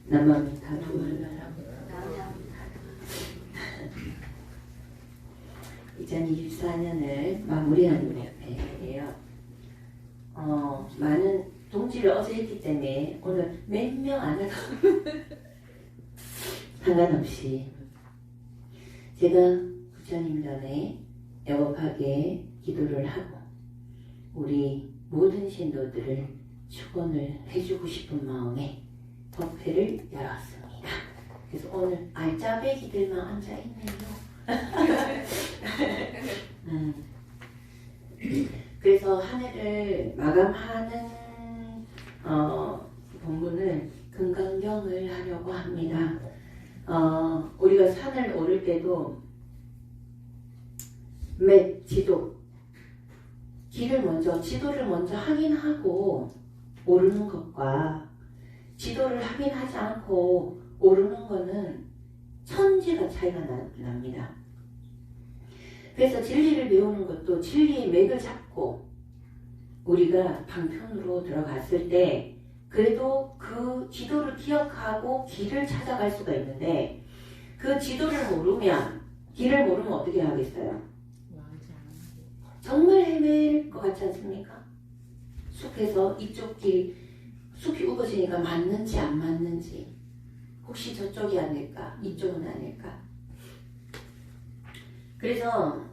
나마미타부 2024년을 마무리하는 회예요. 많은 동지를 어제 했기 때문에 오늘 몇 명 안 해도 상관없이 제가 부처님 전에 애곡하게 기도를 하고 우리 모든 신도들을 축원을 해주고 싶은 마음에 법회를 열었습니다. 그래서 오늘 알짜배기들만 앉아있네요. 그래서 한 해를 마감하는 본문은 금강경을 하려고 합니다. 우리가 산을 오를 때도 맵, 지도를 먼저 확인하고 오르는 것과 지도를 확인하지 않고 오르는 것은 천지가 차이가 납니다. 그래서 진리를 배우는 것도 진리의 맥을 잡고 우리가 방편으로 들어갔을 때 그래도 그 지도를 기억하고 길을 찾아갈 수가 있는데 그 지도를 모르면 길을 모르면 어떻게 하겠어요? 정말 헤맬 것 같지 않습니까? 숲에서 이쪽 길 숲이 우거지니까 맞는지 안 맞는지 혹시 저쪽이 아닐까 이쪽은 아닐까. 그래서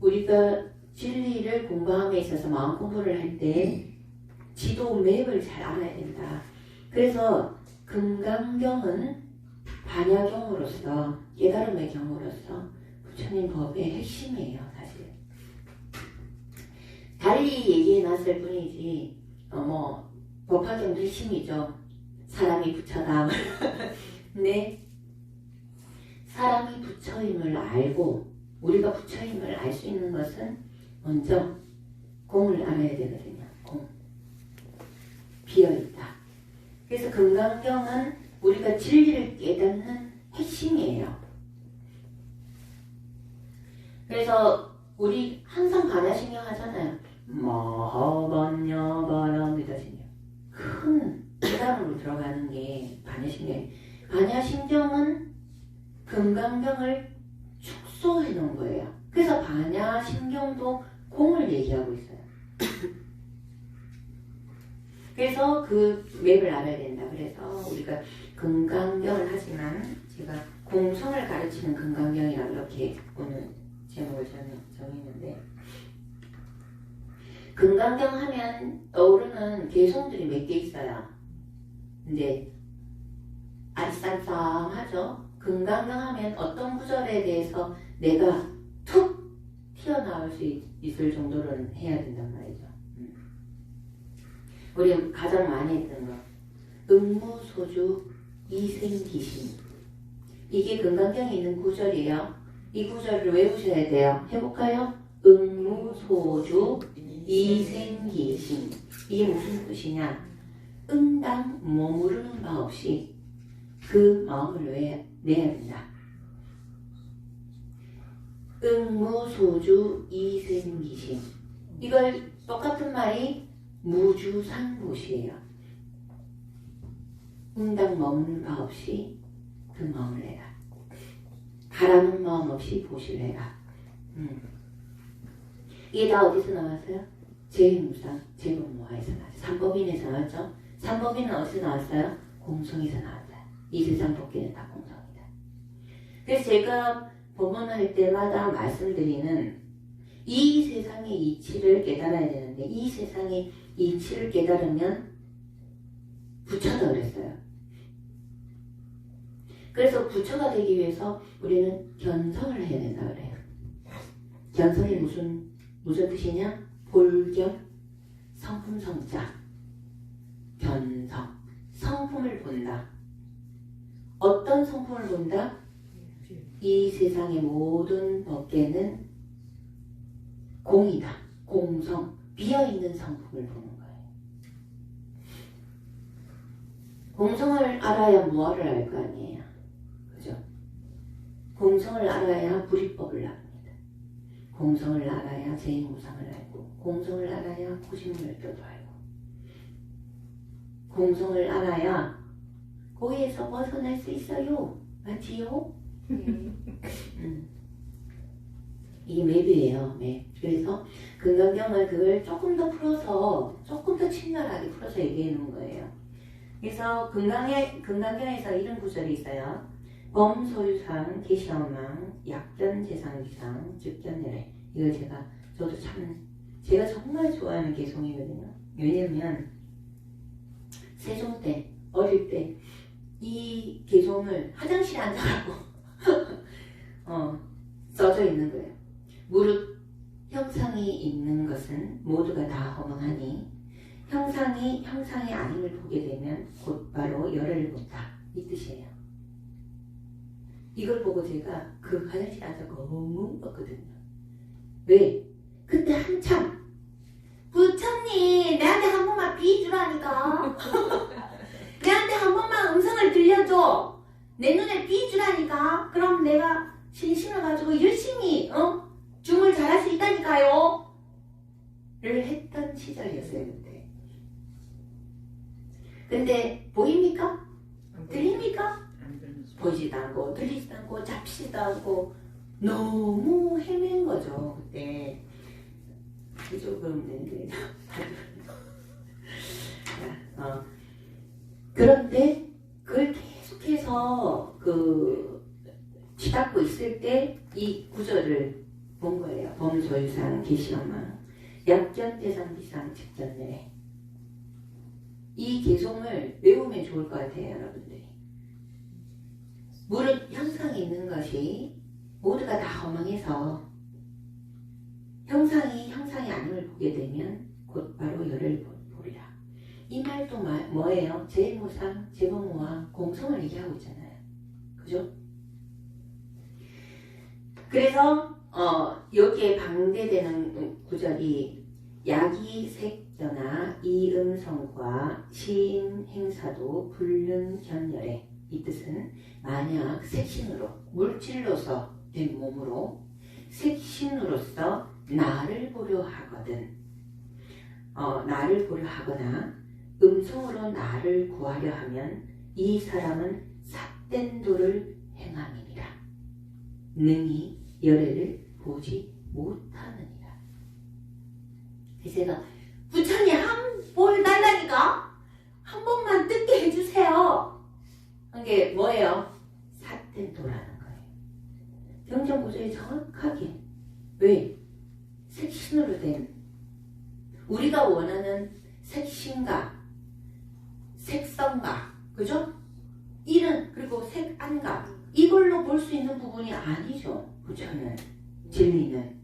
우리가 진리를 공부함에 있어서 마음 공부를 할 때 지도 맵을 잘 알아야 된다. 그래서 금강경은 반야경으로서 깨달음의 경으로서 부처님 법의 핵심이에요. 사실 달리 얘기해놨을 뿐이지 법화경도 핵심이죠. 사람이 부처다. 근데 사람이 부처임을 알고 우리가 부처임을 알 수 있는 것은 먼저 공을 알아야 되거든요. 공. 비어있다. 그래서 금강경은 우리가 진리를 깨닫는 핵심이에요. 그래서 우리 항상 반야신경 하잖아요. 마하반야바람이다신경. 큰 깨달음으로 들어가는 게 반야신경이에요. 반야신경은 금강경을 축소해 놓은 거예요. 그래서 반야신경도 공을 얘기하고 있어요. 그래서 그 맵을 알아야 된다. 그래서 우리가 금강경을 하지만 제가 공성을 가르치는 금강경이라고 이렇게 오늘 제목을 정했는데 금강경 하면 떠오르는 개성들이 몇 개 있어요. 근데 아리쌍쌍하죠. 금강경 하면 어떤 구절에 대해서 내가 툭 튀어나올 수 있을 정도로는 해야 된단 말이죠. 우리 가장 많이 했던 거 응무소주 이생기심. 이게 금강경에 있는 구절이에요. 이 구절을 외우셔야 돼요. 해볼까요? 응무소주 이생기심. 이게 무슨 뜻이냐? 응당 머무르는 바 없이 그 마음을 내야 된다. 응무소주 이생기심. 이걸 똑같은 말이 무주상보시예요. 응당 머무는 바 없이 그 마음을 내라. 바라는 마음 없이 보시를 해라. 이게 다 어디서 나왔어요? 제6상 제공모아에서 나왔어요. 삼법인에서 나왔죠. 삼법인은 어디서 나왔어요? 공성에서 나왔어요. 이 세상 법계는 다 공성이다. 그래서 제가 법문할 때마다 말씀드리는 이 세상의 이치를 깨달아야 되는데 이 세상의 이치를 깨달으면 부처다 그랬어요. 그래서 부처가 되기 위해서 우리는 견성을 해야 된다 그래요. 견성이 무슨 뜻이냐? 볼견, 성품 성자, 견성, 성품을 본다. 어떤 성품을 본다? 이 세상의 모든 법계는 공이다. 공성, 비어있는 성품을 보는 거예요. 공성을 알아야 무엇을 알 거 아니에요. 그죠? 공성을 알아야 불이법을 압니다. 공성을 알아야 제행무상을 알고 공성을 알아야 구심멸도도 알고 공성을 알아야 거기에서 벗어날 수 있어요. 맞지요? 이게 맵이에요. 맵. 그래서 근간경을 그걸 조금 더 풀어서 조금 더 친절하게 풀어서 얘기해 놓은 거예요. 그래서 근간경에서 이런 구절이 있어요. 범소유상 계시어망 약견재상기상 즉견내래. 이걸 제가 정말 좋아하는 개송이거든요. 왜냐면 세종 때 어릴 때 이 개송을 화장실에 앉아가고 써져 있는 거예요. 무릇 형상이 있는 것은 모두가 다 허망하니 형상이 아님을 보게 되면 곧바로 열을 본다. 이 뜻이에요. 이걸 보고 제가 그 화장실에 앉아서 엉엉 떴거든요. 왜? 그때 한참 부처님 내한테 한 번만 비주라니까 내한테 한 번만 음성을 들려줘. 내 눈에 비주라니까. 그럼 내가 신심을 가지고 열심히 중을 잘할 수 있다니까요 를 했던 시절이었어요. 근데 보입니까? 들립니까? 보이지도 않고 들리지도 않고 잡히지도 않고 너무 헤맨 거죠. 그때 이쪽으로 되는데 그런데 그걸 계속해서 치닫고 있을 때 이 구절을 본 거예요. 범소유상 계시어망 약견재상기상 직전내래. 이 개송을 외우면 좋을 것 같아요. 여러분들이. 무릇 형상이 있는 것이 모두가 다 허망해서 형상이 아님을 보게 되면 곧바로 열을 보리라. 이 말도 뭐예요? 제일모상, 제법모와 공성을 얘기하고 있잖아요. 그죠? 그래서 여기에 방대되는 구절이 야기색견나 이음성과 시인행사도 불륜견열에 이 뜻은 만약 색신으로 물질로서 된 몸으로 색신으로서 나를 보려 하거나 음성으로 나를 구하려 하면 이 사람은 삿된 도를 행함이니라. 능히 열애를 보지 못하느니라. 그래서 제가 부처님 뭘 달라니까 한 번만 뜯게 해주세요. 이게 뭐예요? 삿된 도라는 거예요. 경전구조에 정확하게 왜? 색신으로 된 우리가 원하는 색신각, 색성각, 그죠? 이런 그리고 색안각 이걸로 볼 수 있는 부분이 아니죠. 부처는 진리는.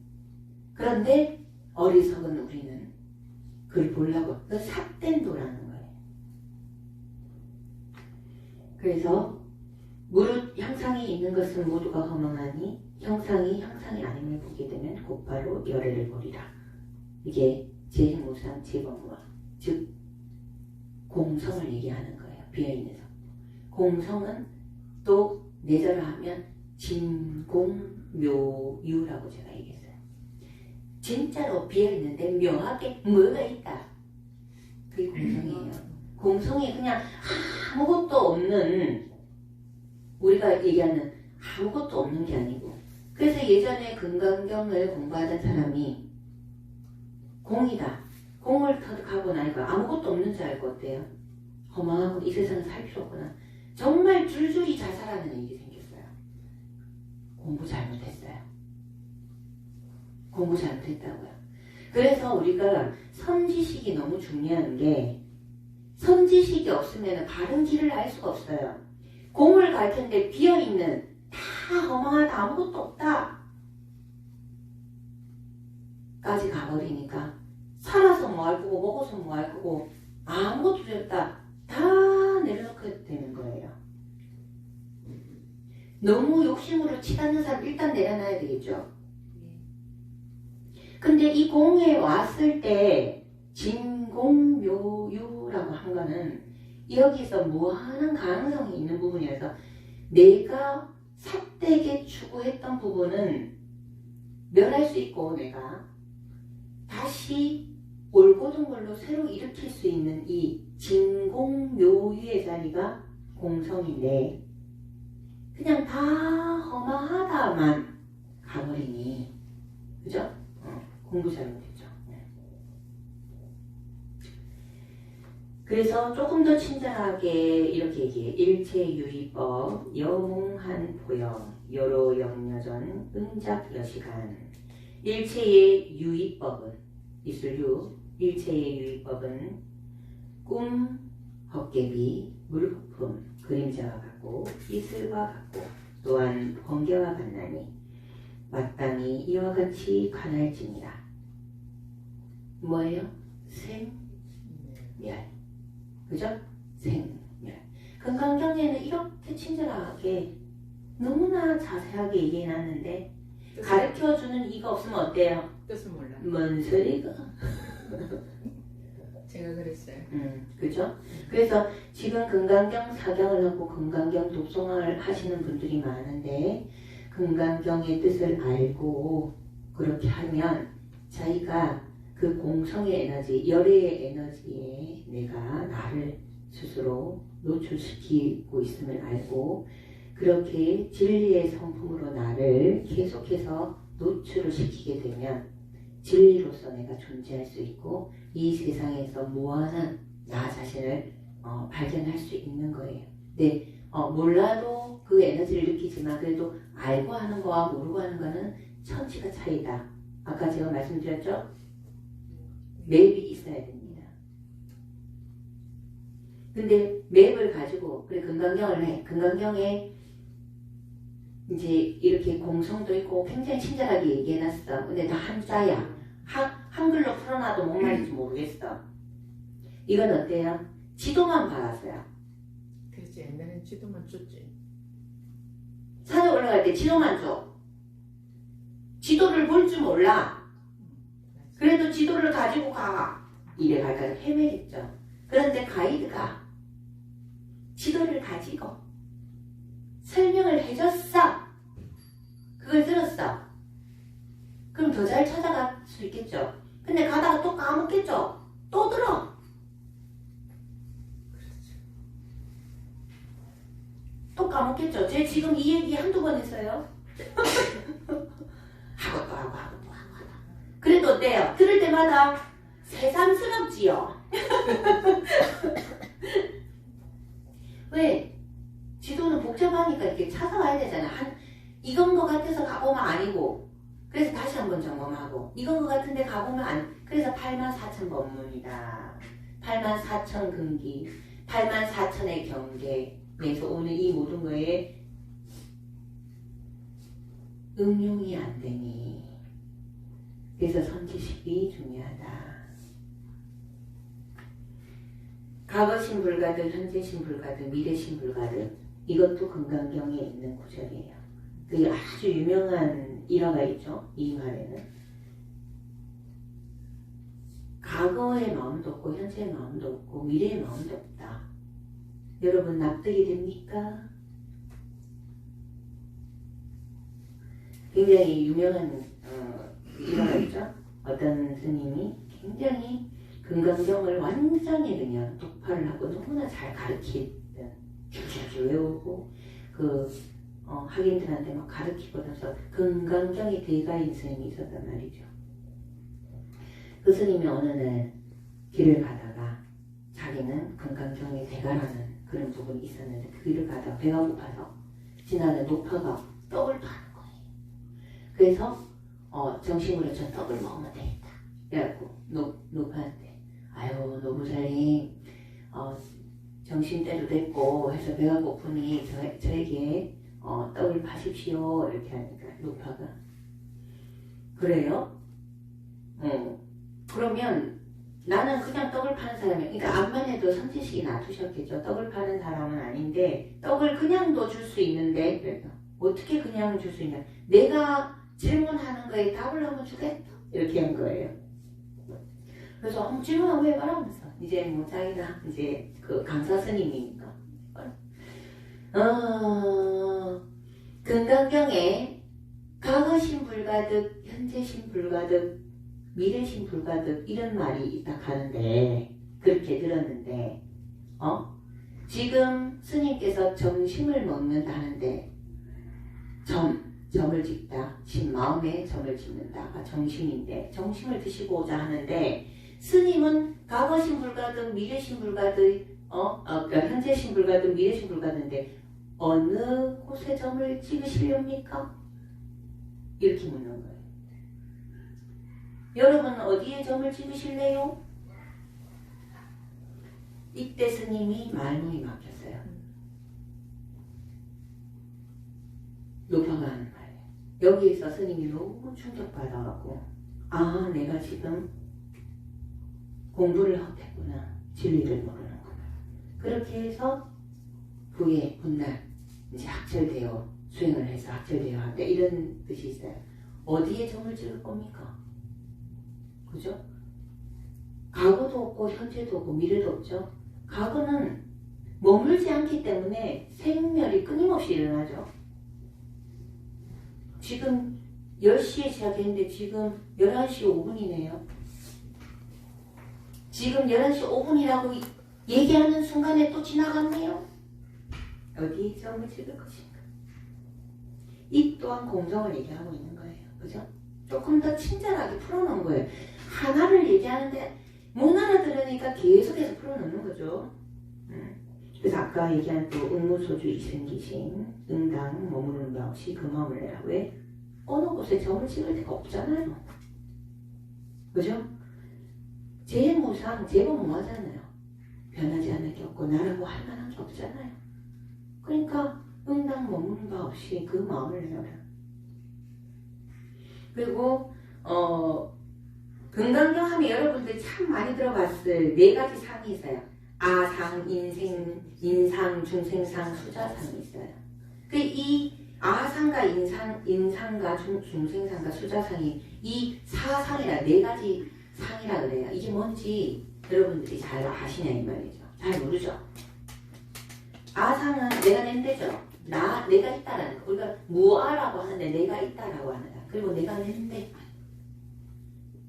그런데 어리석은 우리는 그걸 보려고 그 삿된 도라는 거예요. 그래서 무릇 형상이 있는 것은 모두가 허망하니 형상이 아님을 보게 되면 곧바로 열애를 보리라. 이게 제일모상 제법모와 즉 공성을 얘기하는 거예요. 비어있는 성. 공성은 또 내절을 하면 진공묘유라고 제가 얘기했어요. 진짜로 비어있는데 묘하게 뭐가 있다. 그게 공성이에요. 공성이 그냥 아무것도 없는 우리가 얘기하는 아무것도 없는 게 아니고 그래서 예전에 근간경을 공부하던 사람이 공이다. 공을 터득하고 나니까 아무것도 없는 줄 알고 어때요? 허망하고 이 세상은 살 필요 없구나. 정말 줄줄이 자살하는 일이 생겼어요. 공부 잘못했어요. 공부 잘못했다고요. 그래서 우리가 선지식이 너무 중요한 게 선지식이 없으면 바른 길을 알 수가 없어요. 공을 갈 텐데 비어있는 다 허망하다 아무것도 없다 까지 가버리니까 살아서 뭐 할 거고 먹어서 뭐 할 거고 아무것도 없다 다 내려놓게 되는 거예요. 너무 욕심으로 치닫는 사람 일단 내려놔야 되겠죠. 근데 이 공에 왔을 때 진공묘유라고 한 거는 여기서 무한한 가능성이 있는 부분이라서 내가 삿되게 추구했던 부분은 멸할 수 있고 내가 다시 옳고 모든 걸로 새로 일으킬 수 있는 이 진공묘유의 자리가 공성인데 그냥 다 허망하다만 가버리니 그죠? 공부 잘못했죠. 그래서 조금 더 친절하게 이렇게 얘기해. 일체유의법, 여몽한 보영, 여로 영여전, 응작 여시간. 일체의 유의법은 이슬유, 일체의 유의법은 꿈, 헛개비, 물거품, 그림자와 같고 이슬과 같고 또한 번개와 같나니 마땅히 이와 같이 관할지니라. 뭐예요? 생멸. 그죠? 생멸. 금강경에는 이렇게 친절하게 너무나 자세하게 얘기해놨는데 가르쳐주는 이가 없으면 어때요? 뜻은 몰라. 뭔 소리가? 제가 그랬어요. 그죠? 그래서 지금 금강경 사경을 하고 금강경 독송을 하시는 분들이 많은데 금강경의 뜻을 알고 그렇게 하면 자기가 그 공성의 에너지, 열의 에너지에 내가 나를 스스로 노출시키고 있음을 알고 그렇게 진리의 성품으로 나를 계속해서 노출을 시키게 되면 진리로서 내가 존재할 수 있고 이 세상에서 무한한 나 자신을 발견할 수 있는 거예요. 네, 몰라도 그 에너지를 느끼지만 그래도 알고 하는 거와 모르고 하는 거는 천지가 차이다. 아까 제가 말씀드렸죠? 맵이 있어야 됩니다. 근데 맵을 가지고 그래 금강경을 해. 금강경에 이제 이렇게 공성도 있고 굉장히 친절하게 얘기해놨어. 근데 다 한자야. 한글로 풀어놔도 뭔 말인지 모르겠어. 이건 어때요? 지도만 받았어요. 그렇지. 옛날엔 지도만 줬지. 산에 올라갈 때 지도만 줘. 지도를 볼 줄 몰라. 그래도 지도를 가지고 가. 이래 갈까 헤매겠죠. 그런데 가이드가 지도를 가지고 설명을 해줬어. 그걸 들었어. 그럼 더 잘 찾아갈 수 있겠죠. 근데 가다가 또 까먹겠죠. 또 들어. 또 까먹겠죠. 쟤 지금 이 얘기 한두 번 했어요. 하고 또 하고 또 하고. 그래도 어때요? 들을 때마다 새삼스럽지요. 왜? 지도는 복잡하니까 이렇게 찾아와야 되잖아. 이건 것 같아서 가보면 아니고 그래서 다시 한번 점검하고 이건 것 같은데 가보면 안. 그래서 84,000 법문이다. 84,000 근기 84,000의 경계에서 오는 이 모든 거에 응용이 안 되니 그래서 선지식이 중요하다. 과거신 불가득, 현재신 불가득, 미래신 불가득 이것도 금강경에 있는 구절이에요. 그 아주 유명한 일화가 있죠. 이 말에는 과거의 마음도 없고 현재의 마음도 없고 미래의 마음도 없다. 여러분 납득이 됩니까? 굉장히 유명한 일화가 있죠. 어떤 스님이 굉장히 금강경을 완전히 그냥 독파를 하고 너무나 잘 가르치던 쭉 외우고 학인들한테 막 가르치고 나서 금강경이 대가인 스님이 있었단 말이죠. 그 스님이 어느 날 길을 가다가 자기는 금강경의 대가라는 그런 부분이 있었는데 그 길을 가다가 배가 고파서 지나는 노파가 떡을 파는 거예요. 그래서 정식으로 저 떡을 먹으면 되겠다. 그래갖고 노파한테 아유 노부살님 정신때도 됐고 해서 배가 고프니 저에게 떡을 파십시오 이렇게 하니까 노파가 그래요? 그러면 나는 그냥 떡을 파는 사람이야. 그러니까 암만 해도 선지식이 놔두셨겠죠. 떡을 파는 사람은 아닌데 떡을 그냥도 줄 수 있는데 그래서 어떻게 그냥 줄 수 있냐. 내가 질문하는 거에 답을 한번 주겠다 이렇게 한 거예요. 그래서 한번 질문 한번 해봐라 하면서 이제 뭐 자기가 이제 그 강사 스님이니까 금강경에 과거신 불가득 현재신 불가득 미래신 불가득 이런 말이 있다 하는데 그렇게 들었는데 지금 스님께서 점심을 먹는다는데 점을 짓다 마음에 점을 짓는다가 정심인데 정심을 드시고자 하는데 스님은 과거신 불가득 미래신 불가득 그러니까 현재신 불가득 미래신 불가득인데 어느 곳에 점을 찍으시렵니까? 이렇게 묻는 거예요. 여러분 어디에 점을 찍으실래요? 이때 스님이 말문이 막혔어요. 높아가는 말이에요. 여기에서 스님이 너무 충격받아갖고 내가 지금 공부를 헛했구나. 진리를 모르는구나. 그렇게 해서 후에 훗날 이제 학철되어 수행을 해서 학철되어 할 때 이런 뜻이 있어요. 어디에 점을 찍을 겁니까? 그죠? 과거도 없고 현재도 없고 미래도 없죠. 과거는 머물지 않기 때문에 생멸이 끊임없이 일어나죠. 지금 10시에 시작했는데 지금 11시 5분이네요. 지금 11시 5분이라고 얘기하는 순간에 또 지나갔네요. 어디에 점을 찍을 것인가? 이 또한 공정을 얘기하고 있는 거예요. 그죠? 조금 더 친절하게 풀어놓은 거예요. 하나를 얘기하는데 못 알아들으니까 계속해서 풀어놓는 거죠. 그래서 아까 얘기한 또 응무소주 이생기신 응당 머무르는 바 없이 그 마음을 내라. 왜? 어느 곳에 점을 찍을 데가 없잖아요. 그죠? 제무상 제법무하잖아요. 변하지 않는 게 없고 나라고 할 만한 게 없잖아요. 그러니까 응당 머무는 바 없이 그 마음을 내라. 그리고 금강경 하면 여러분들 참 많이 들어봤을 4가지 상이 있어요. 아상, 인상, 중생상, 수자상이 있어요. 이 아상과 인상과 중생상과 수자상이 이 사상이라 4가지 상이라 그래요. 이게 뭔지 여러분들이 잘 아시냐 이 말이죠. 잘 모르죠. 아상은 내가 낸대죠. 내가 있다라는 거. 우리가 무아라고 하는데 내가 있다라고 하는 거. 그리고 내가 낸대.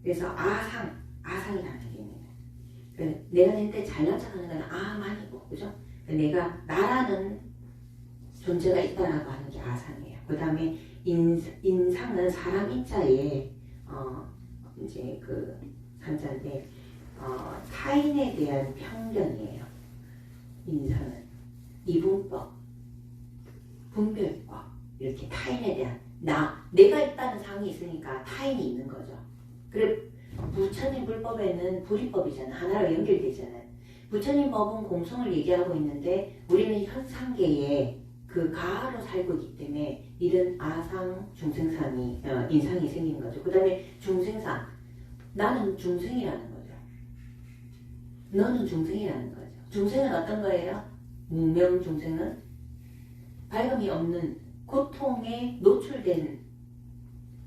그래서 아상이라는 게 있습니다. 내가 낸대 잘난 척하는 건 아만이고, 그죠? 내가 나라는 존재가 있다라고 하는 게 아상이에요. 그 다음에 인상은 사람 인자에 이제 그 산자인데 타인에 대한 편견이에요. 인상은 이분법, 분별법 이렇게 타인에 대한 내가 있다는 상이 있으니까 타인이 있는 거죠. 그래 부처님 불법에는 불이법이잖아. 하나로 연결되잖아요. 부처님 법은 공성을 얘기하고 있는데 우리는 현상계에 그 가하로 살고 있기 때문에 이런 아상, 중생상이 인상이 생긴 거죠. 그 다음에 중생상, 나는 중생이라는 거죠. 너는 중생이라는 거죠. 중생은 어떤 거예요? 무명 중생은 밝음이 없는 고통에 노출된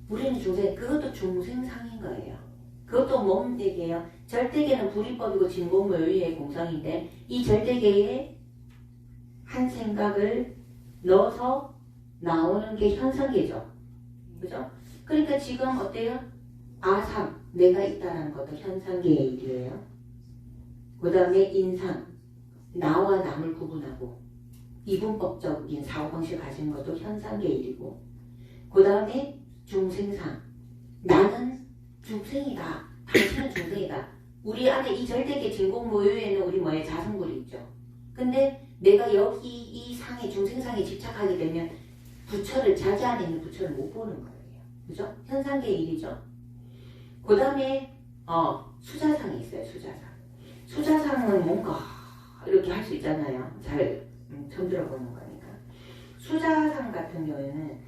우리는 중생, 그것도 중생상인 거예요. 그것도 몸대계예요. 절대계는 불이법이고 진공묘유의 공성인데 이 절대계에 한 생각을 넣어서 나오는 게 현상계죠. 그죠? 그러니까 지금 어때요? 아상, 내가 있다는 것도 현상계의 일이에요. 그 다음에 인상, 나와 남을 구분하고 이분법적인 사고방식을 가진 것도 현상계의 일이고 그 다음에 중생상, 나는 중생이다. 당신은 중생이다. 우리 안에 이 절대계 진공모유에는 우리 뭐에 자성불이 있죠. 근데 내가 여기 이 상에 중생상에 집착하게 되면 부처를 자기 안에 있는 부처를 못 보는 거예요. 그죠? 현상계의 일이죠. 그 다음에 수자상이 있어요. 수자상은 뭔가 이렇게 할 수 있잖아요. 잘 처음 들어보는 거니까. 수자상 같은 경우에는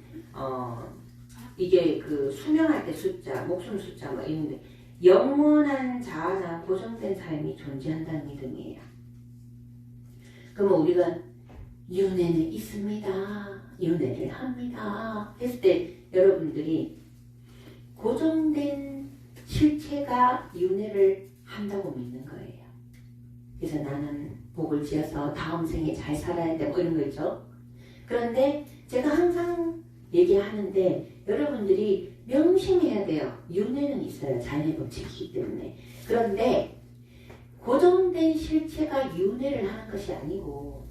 이게 그 수명할 때 숫자, 목숨 숫자 뭐 이런데 영원한 자아나 고정된 삶이 존재한다는 믿음이에요. 그러면 우리가 윤회는 있습니다. 윤회를 합니다. 했을 때 여러분들이 고정된 실체가 윤회를 한다고 믿는 거예요. 그래서 나는 복을 지어서 다음 생에 잘 살아야 돼 뭐 이런 거 있죠. 그런데 제가 항상 얘기하는데 여러분들이 명심해야 돼요. 윤회는 있어요. 자연의 법칙이기 때문에. 그런데 고정된 실체가 윤회를 하는 것이 아니고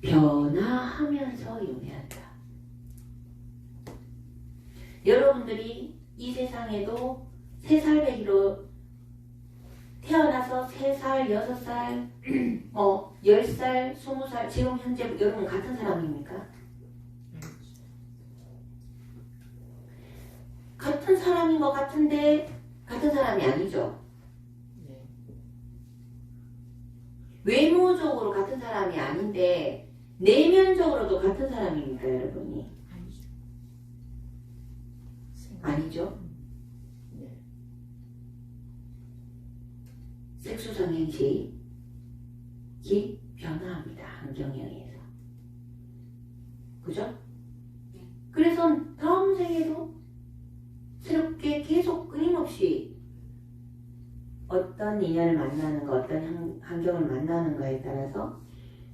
변화하면서 윤회한다. 여러분들이 이 세상에도 3살배기로 태어나서 3살, 6살, 10살, 20살 지금 현재 여러분 같은 사람입니까? 같은 사람인 것 같은데 같은 사람이 아니죠. 네. 외모적으로 같은 사람이 아닌데 내면적으로도 같은 사람입니까 여러분이? 아니죠. 아니죠. 네. 색소성행식이 변화합니다. 환경에 의해서. 그죠? 그래서 다음 생에도 새롭게 계속 끊임없이 어떤 인연을 만나는 거, 어떤 환경을 만나는 거에 따라서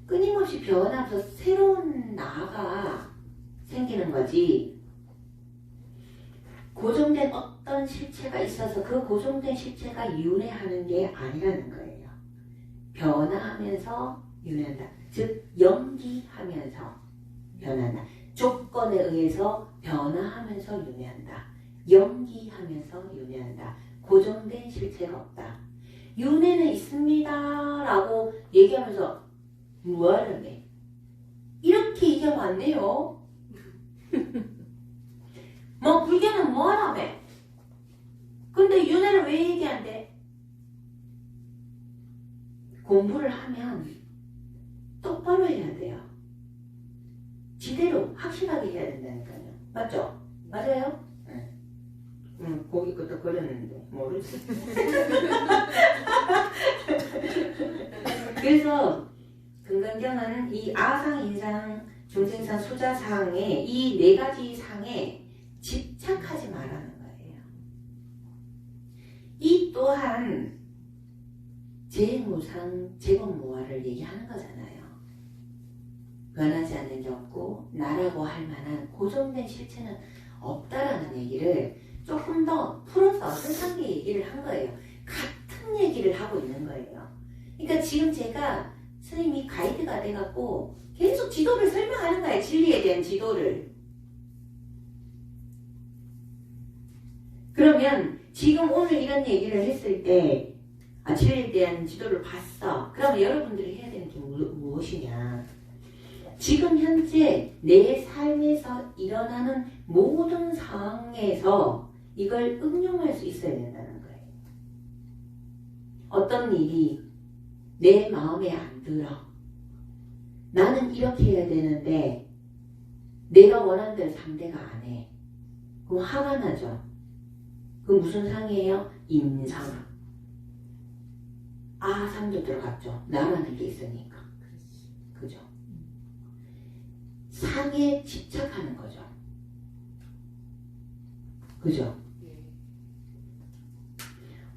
끊임없이 변하면서 새로운 나가 생기는 거지. 고정된 어떤 실체가 있어서 그 고정된 실체가 윤회하는 게 아니라는 거예요. 변화하면서 윤회한다. 즉 연기하면서 변한다. 조건에 의해서 변화하면서 윤회한다. 연기하면서 윤회한다. 고정된 실체가 없다. 윤회는 있습니다 라고 얘기하면서 뭐하는 게? 이렇게 얘기하면 안 돼요. 뭐 불교는 뭐하라며? 근데 윤회를 왜 얘기한대? 공부를 하면 똑바로 해야 돼요. 지대로 확실하게 해야 된다니까요. 맞죠? 맞아요? 고기 것도 걸렸는데 모르지. 그래서 금강경은 이 아상, 인상, 중생상, 수자상에 이 4가지 상에 집착하지 말라는 거예요. 이 또한 재무상, 재법무화를 얘기하는 거잖아요. 변하지 않는 게 없고 나라고 할 만한 고정된 실체는 없다라는 얘기를 조금 더 풀어서 세상계 얘기를 한 거예요. 같은 얘기를 하고 있는 거예요. 그러니까 지금 제가 선생님이 가이드가 돼갖고 계속 지도를 설명하는 거예요. 진리에 대한 지도를. 그러면 지금 오늘 이런 얘기를 했을 때 진리에 대한 지도를 봤어. 그러면 여러분들이 해야 되는 게 무엇이냐. 지금 현재 내 삶에서 일어나는 모든 상황에서 이걸 응용할 수 있어야 된다는 거예요. 어떤 일이 내 마음에 안 들어. 나는 이렇게 해야 되는데 내가 원하는 대로 상대가 안 해. 그럼 화가 나죠. 그럼 무슨 상이에요? 인상. 아상도 들어갔죠. 나라는 게 있으니까. 그죠? 상에 집착하는 거죠. 그죠?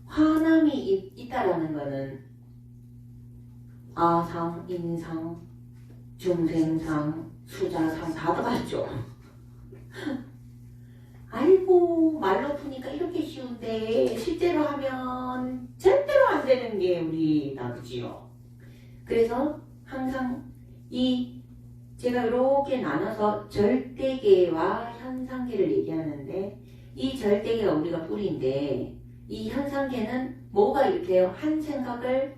화남이 있다라는 거는 아상, 인상, 중생상, 수자상 다 들어갔죠. 아이고 말로 푸니까 이렇게 쉬운데 실제로 하면 절대로 안 되는 게 우리 나그지요. 그래서 항상 제가 이렇게 나눠서 절대계와 현상계를 얘기하는데 이 절대계가 우리가 뿌리인데 이 현상계는 뭐가 이렇게요? 한 생각을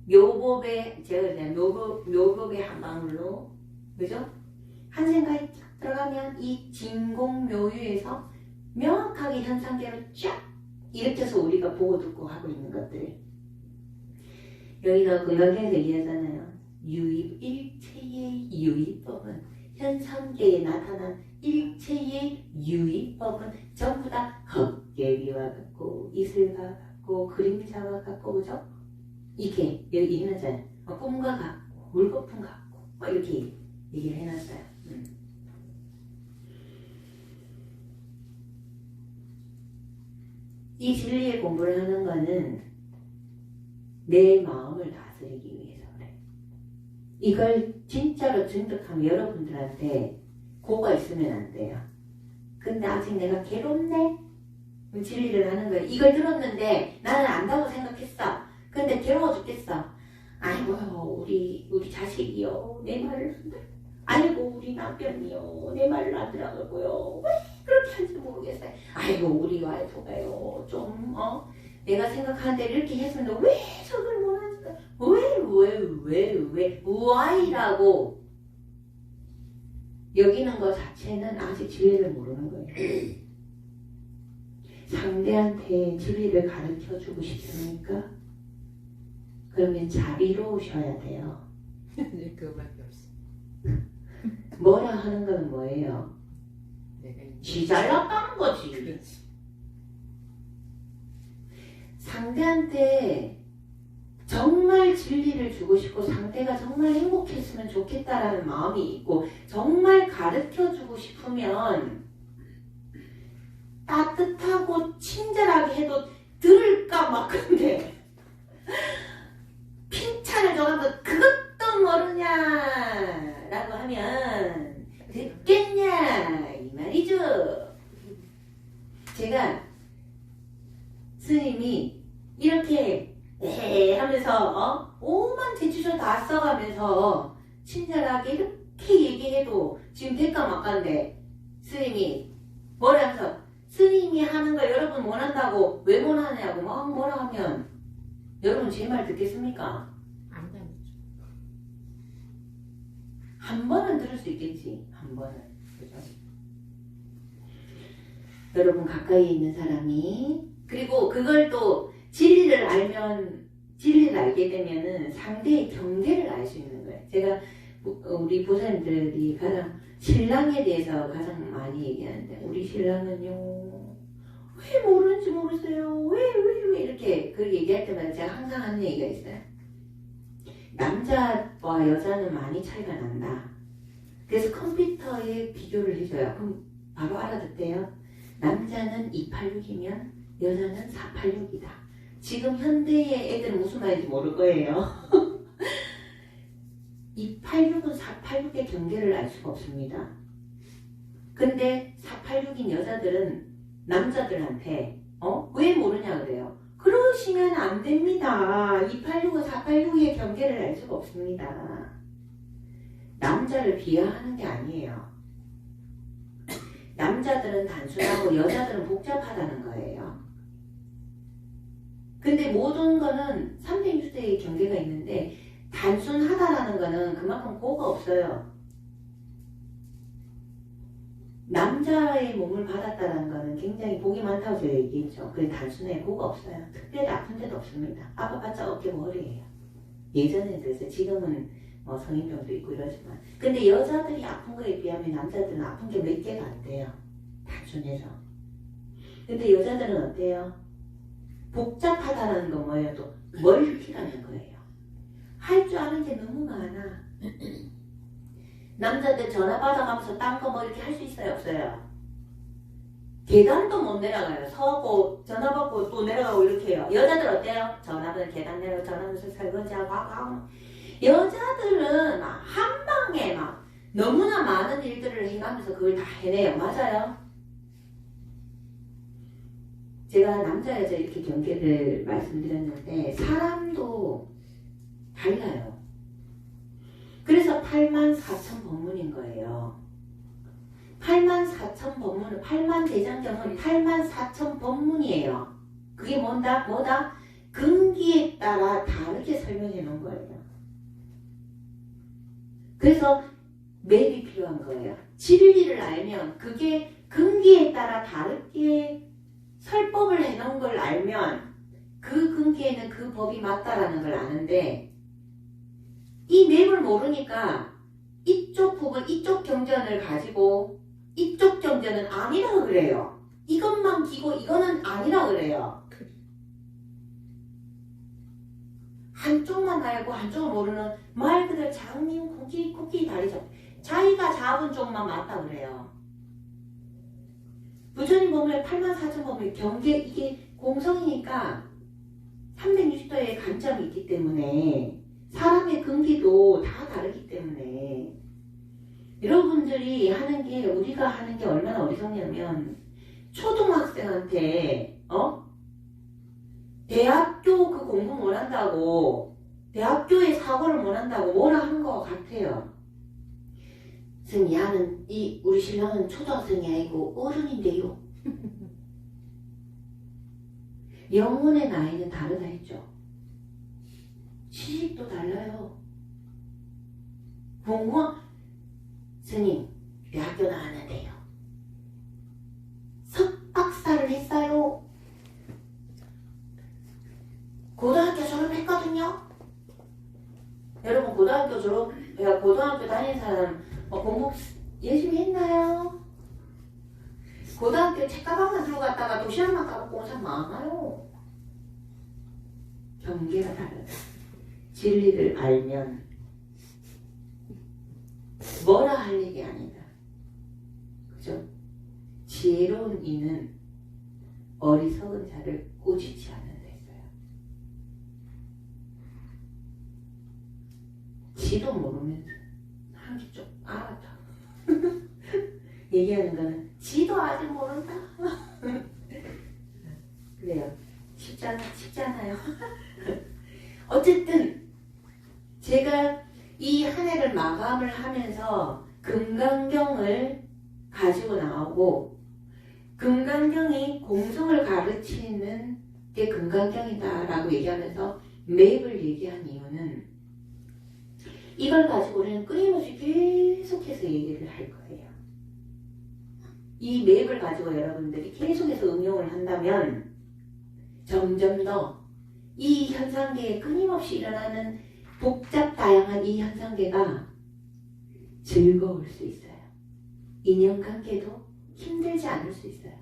묘법에 제가 그냥 묘법의 한 방울로 그죠? 한 생각이 쫙 들어가면 이 진공묘유에서 명확하게 현상계를 쫙 일으켜서 우리가 보고 듣고 하고 있는 것들. 여기서 금강경에서 얘기하잖아요. 일체의 유의법은 현상계에 나타난 일체의 유의법은 전부 다 헛개비와 같고 이슬과 같고 그림자와 같고 그죠? 이렇게 여기 얘기하잖아요. 꿈과 같고 물거품 같고 이렇게 얘기를 해놨어요. 이 진리의 공부를 하는 거는 내 마음을 다스리기 위해서 그래. 이걸 진짜로 증득하면 여러분들한테 고가 있으면 안 돼요. 근데 아직 내가 괴롭네? 진리를 하는 거예요. 이걸 들었는데 나는 안다고 생각했어. 근데 괴로워 죽겠어. 아이고 우리 자식이요 내 말을 안 들어. 아이고 우리 남편이요 내 말을 안 들어가고요. 왜 그렇게 하는지 모르겠어요. 아이고 우리 와이프가요 좀 내가 생각하는 대로 이렇게 했으면 왜 저걸 못하는지 왜 why라고 여기는 것 자체는 아직 진리를 모르는 거예요. 상대한테 진리를 가르쳐 주고 싶습니까? 그러면 자비로우셔야 돼요. 네, 그거밖에 없어. 뭐라 하는 건 뭐예요? 내가 지 잘났다는 거지. 그렇지. 상대한테 정말 진리를 주고 싶고 상대가 정말 행복했으면 좋겠다라는 마음이 있고 정말 가르쳐 주고 싶으면 따뜻하고 친절하게 해도 들을까 막 근데 칭찬을 줘가면서 그것도 모르냐 라고 하면 듣겠냐 이 말이죠. 제가 스님이 이렇게 하면서 오만 제주셔 다 써가면서 친절하게 이렇게 얘기해도 지금 될까 말까인데 스님이 뭐라면서 스님이 하는 걸 여러분 원한다고 왜 원하냐고 막 뭐라 하면 여러분 제 말 듣겠습니까? 안 담았죠. 한 번은 들을 수 있겠지. 한 번은. 그죠? 여러분 가까이 있는 사람이 그리고 그걸 또 진리를 알게 되면은 상대의 경계를 알 수 있는 거예요. 제가 우리 보살님들이 가장 신랑에 대해서 가장 많이 얘기하는데 우리 신랑은요 왜 모르는지 모르세요. 왜 이렇게 그 얘기할 때마다 제가 항상 하는 얘기가 있어요. 남자와 여자는 많이 차이가 난다. 그래서 컴퓨터에 비교를 해줘요. 그럼 바로 알아듣대요. 남자는 286이면 여자는 486이다. 지금 현대의 애들은 무슨 말인지 모를 거예요. 286은 486의 경계를 알 수가 없습니다. 근데 486인 여자들은 남자들한테 왜 모르냐 그래요. 그러시면 안 됩니다. 286은 486의 경계를 알 수가 없습니다. 남자를 비하하는 게 아니에요. 남자들은 단순하고 여자들은 복잡하다는 거예요. 근데 모든 거는 360도의 경계가 있는데 단순하다라는 거는 그만큼 고가 없어요. 남자의 몸을 받았다는 거는 굉장히 복이 많다고 제가 얘기했죠. 그게 단순해 고가 없어요. 특별히 아픈 데도 없습니다. 아파봤자 어깨 머리예요. 예전에 그래서 지금은 성인병도 있고 이러지만 근데 여자들이 아픈 거에 비하면 남자들은 아픈 게 몇 개가 안 돼요. 단순해서. 근데 여자들은 어때요? 복잡하다는 건 뭐예요? 또 멀티라는 거예요. 할 줄 아는 게 너무 많아. 남자들 전화 받아가면서 딴 거 뭐 이렇게 할 수 있어요? 없어요? 계단도 못 내려가요. 서고 전화 받고 또 내려가고 이렇게 해요. 여자들 어때요? 전화 받아 계단 내려가고 전화 받아서 설거지하고 여자들은 막 한 방에 막 너무나 많은 일들을 해가면서 그걸 다 해내요. 맞아요? 제가 남자 여자 이렇게 경계를 말씀드렸는데 사람도 달라요. 그래서 84,000법문인 거예요. 84,000법문은 8만 대장경은 84,000법문이에요. 그게 뭐다? 근기에 따라 다르게 설명해 놓은 거예요. 그래서 맵이 필요한 거예요. 진리를 알면 그게 근기에 따라 다르게 설법을 해놓은 걸 알면 그 근기에는 그 법이 맞다라는 걸 아는데 이 맵을 모르니까 이쪽 부분, 이쪽 경전을 가지고 이쪽 경전은 아니라고 그래요. 이것만 기고 이거는 아니라고 그래요. 한쪽만 알고 한쪽을 모르는 말 그대로 장님 코끼리 다리죠. 자기가 잡은 쪽만 맞다고 그래요. 부처님 보면 84,000법문 경계 이게 공성이니까 360도의 관점이 있기 때문에 사람의 근기도 다 다르기 때문에 여러분들이 하는 게, 우리가 하는 게 얼마나 어리석냐면, 초등학생한테, 대학교 그 공부 못 한다고, 대학교의 사고를 못 한다고 뭐라 한 것 같아요. 선생님, 야는, 우리 신랑은 초등학생이 아니고 어른인데요. 영혼의 나이는 다르다 했죠. 시집도 달라요. 스님, 대학교 나왔는데요. 석박사를 했어요. 고등학교 졸업했거든요. 여러분, 고등학교 다니는 사람 공부 열심히 했나요? 고등학교 책가방만 들고 갔다가 도시락만 까먹고 온 사람 많아요. 경계가 다르다. 진리를 알면 뭐라 할 얘기 아니다. 그죠? 지혜로운 이는 어리석은 자를 꾸짖지 않는다 했어요. 지도 모르면서 한 개 좀 알았다. 얘기하는 거는 지도 아직 모른다. 그래요. 쉽잖아요. 어쨌든 제가 이 한 해를 마감을 하면서 금강경을 가지고 나오고, 금강경이 공성을 가르치는 게 금강경이다 라고 얘기하면서 맵을 얘기한 이유는, 이걸 가지고 우리는 끊임없이 계속해서 얘기를 할 거예요. 이 맵을 가지고 여러분들이 계속해서 응용을 한다면 점점 더 이 현상계에 끊임없이 일어나는 복잡 다양한 이 현상계가 즐거울 수 있어요. 인연관계도 힘들지 않을 수 있어요.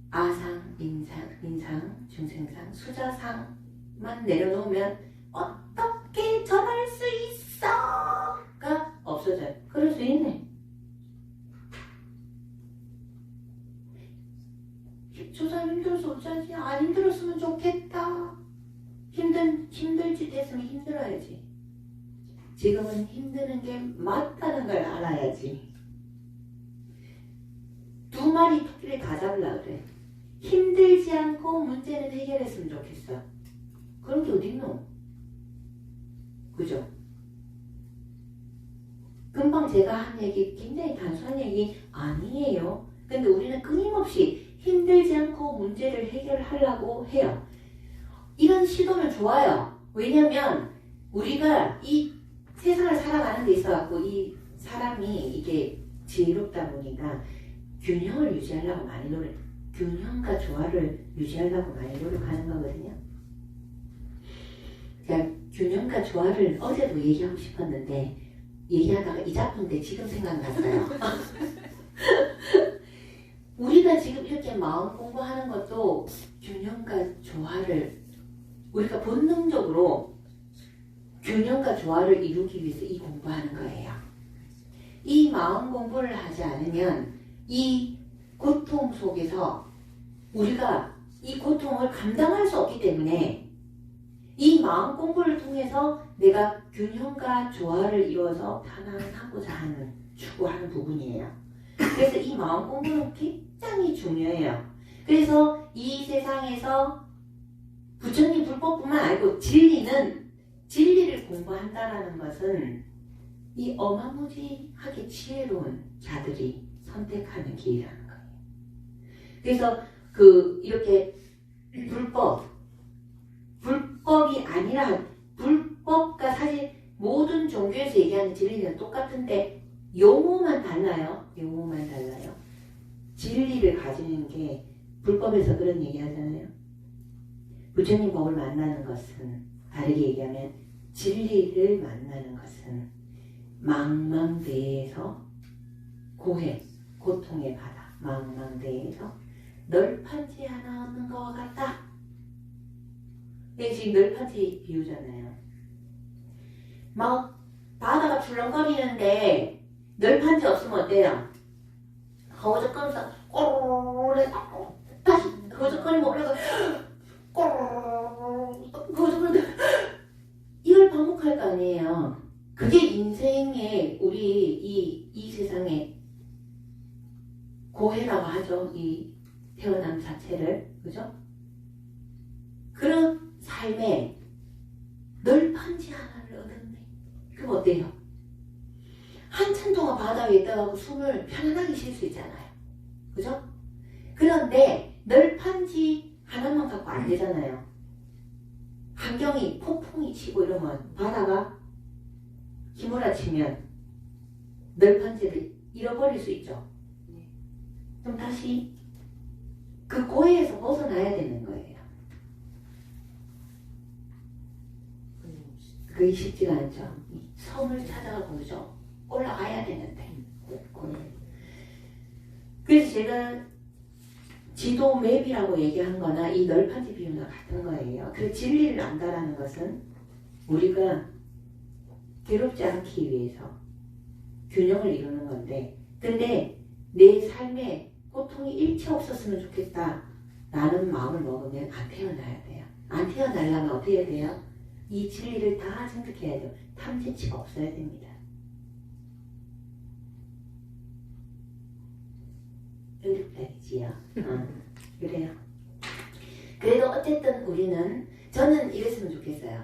아상, 인상, 중생상, 수자상만 내려놓으면 어떻게 전할 수 있어가 없어져요. 그럴 수 있네. 조사 힘들어서 어쩌지? 안 힘들었으면 좋겠다. 힘들지 됐으면 힘들어야지. 지금은 힘드는 게 맞다는 걸 알아야지. 두 마리 토끼를 다 잡으려고 그래. 힘들지 않고 문제는 해결했으면 좋겠어. 그런 게 어딨노? 그죠? 금방 제가 한 얘기 굉장히 단순한 얘기 아니에요. 근데 우리는 끊임없이 힘들지 않고 문제를 해결하려고 해요. 이런 시도는 좋아요. 왜냐면 우리가 이 세상을 살아가는 데 있어갖고 이 사람이 이게 지혜롭다 보니까 균형을 유지하려고 많이 균형과 조화를 유지하려고 많이 노력하는 거거든요. 그러니까 균형과 조화를 어제도 얘기하고 싶었는데 얘기하다가 잊었는데 지금 생각났어요. 우리가 지금 이렇게 마음 공부하는 것도 균형과 조화를, 우리가 본능적으로 균형과 조화를 이루기 위해서 이 공부하는 거예요. 이 마음 공부를 하지 않으면 이 고통 속에서 우리가 이 고통을 감당할 수 없기 때문에 이 마음 공부를 통해서 내가 균형과 조화를 이루어서 편안하고자 하는, 추구하는 부분이에요. 그래서 이 마음 공부는 굉장히 중요해요. 그래서 이 세상에서 부처님 불법뿐만 아니고 진리를 공부한다라는 것은 이 어마무지하게 지혜로운 자들이 선택하는 길이라는 거예요. 그래서 이렇게 불법이 아니라, 불법과 사실 모든 종교에서 얘기하는 진리는 똑같은데 용어만 달라요. 용어만 달라요. 진리를 가지는 게, 불법에서 그런 얘기 하잖아요. 부처님 법을 만나는 것은, 다르게 얘기하면 진리를 만나는 것은 망망대해에서 고통의 바다, 망망대해에서 널판지 하나 없는 것 같다. 이게 지금 널판지 비유잖아요. 막 바다가 출렁거리는데 널판지 없으면 어때요? 허우적거리면서 꼬르르 다시 허우적거리면 올라가 꼬르르 허우적거리면 이걸 반복할 거 아니에요. 그게 인생의 우리 이 세상의 고해라고 하죠. 이 태어남 자체를. 그죠? 그런 삶에 널판지 하나를 얻었네. 그럼 어때요? 한참 동안 바다 위에 있다가 숨을 편안하게 쉴 수 있잖아요. 그죠? 그런데 널판지 하나만 갖고 안 되잖아요. 환경이 폭풍이 치고 이러면 바다가 휘몰아치면 널판지를 잃어버릴 수 있죠. 그럼 다시 그 고해에서 벗어나야 되는 거예요. 그게 쉽지가 않죠. 이 섬을 찾아가고 그죠? 올라가야 되는데. 그래서 제가 지도 맵이라고 얘기한 거나 이 널판지 비유나 같은 거예요. 그 진리를 안다라는 것은 우리가 괴롭지 않기 위해서 균형을 이루는 건데, 근데 내 삶에 고통이 일체 없었으면 좋겠다 라는 마음을 먹으면 안 태어나야 돼요. 안 태어나려면 어떻게 해야 돼요? 이 진리를 다 생각해야 돼요. 탐진치가 없어야 됩니다. 어렵다지요. 그래요. 그래도 어쨌든 우리는, 저는 이랬으면 좋겠어요.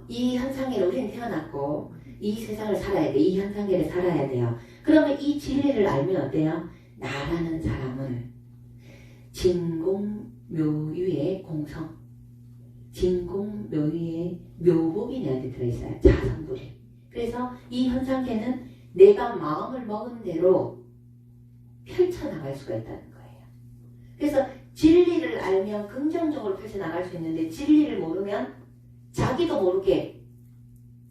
이 현상에는 우리는 태어났고 이 세상을 살아야 돼. 이 현상계를 살아야 돼요. 그러면 이 진리를 알면 어때요? 나라는 사람은 진공묘유의 공성, 진공묘유의 묘법이 내한테 들어있어요. 자성불이. 그래서 이 현상계는 내가 마음을 먹은 대로 펼쳐나갈 수가 있다는 거예요. 그래서 진리를 알면 긍정적으로 펼쳐나갈 수 있는데, 진리를 모르면 자기도 모르게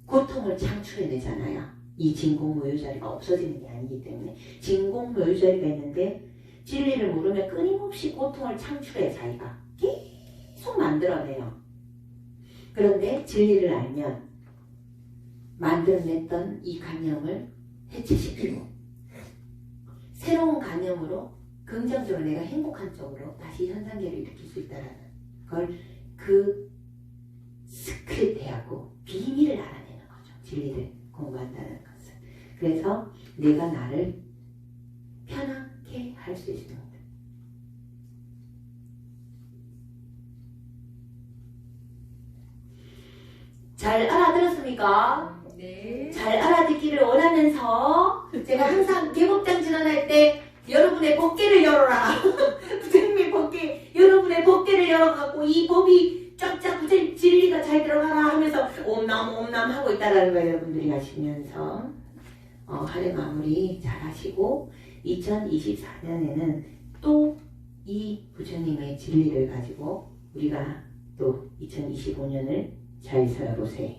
고통을 창출해내잖아요. 이 진공묘유자리가 없어지는 게 아니기 때문에. 진공묘유자리가 있는데 진리를 모르면 끊임없이 고통을 창출해 자기가 계속 만들어내요. 그런데 진리를 알면 만들어냈던 이 관념을 해체시키고 새로운 관념으로 긍정적으로 내가 행복한 쪽으로 다시 현상계를 일으킬 수 있다는 걸, 그 스크립트하고 비밀을 알아내는 거죠. 진리를 공부한다는 것은. 그래서 내가 나를 편하게 할 수 있습니다. 잘 알아들었습니까? 네. 잘 알아듣기를 원하면서 제가 항상 계급장 진언할 때 여러분의 법계를 열어라. 부처님의 법계, 여러분의 법계를 열어갖고 이 법이 쫙쫙 진리가 잘 들어가라 하면서 옴남 하고 있다라는 걸 여러분들이 아시면서 한 해 마무리 잘 하시고 2024년에는 또 이 부처님의 진리를 가지고 우리가 또 2025년을 잘 살아보세요.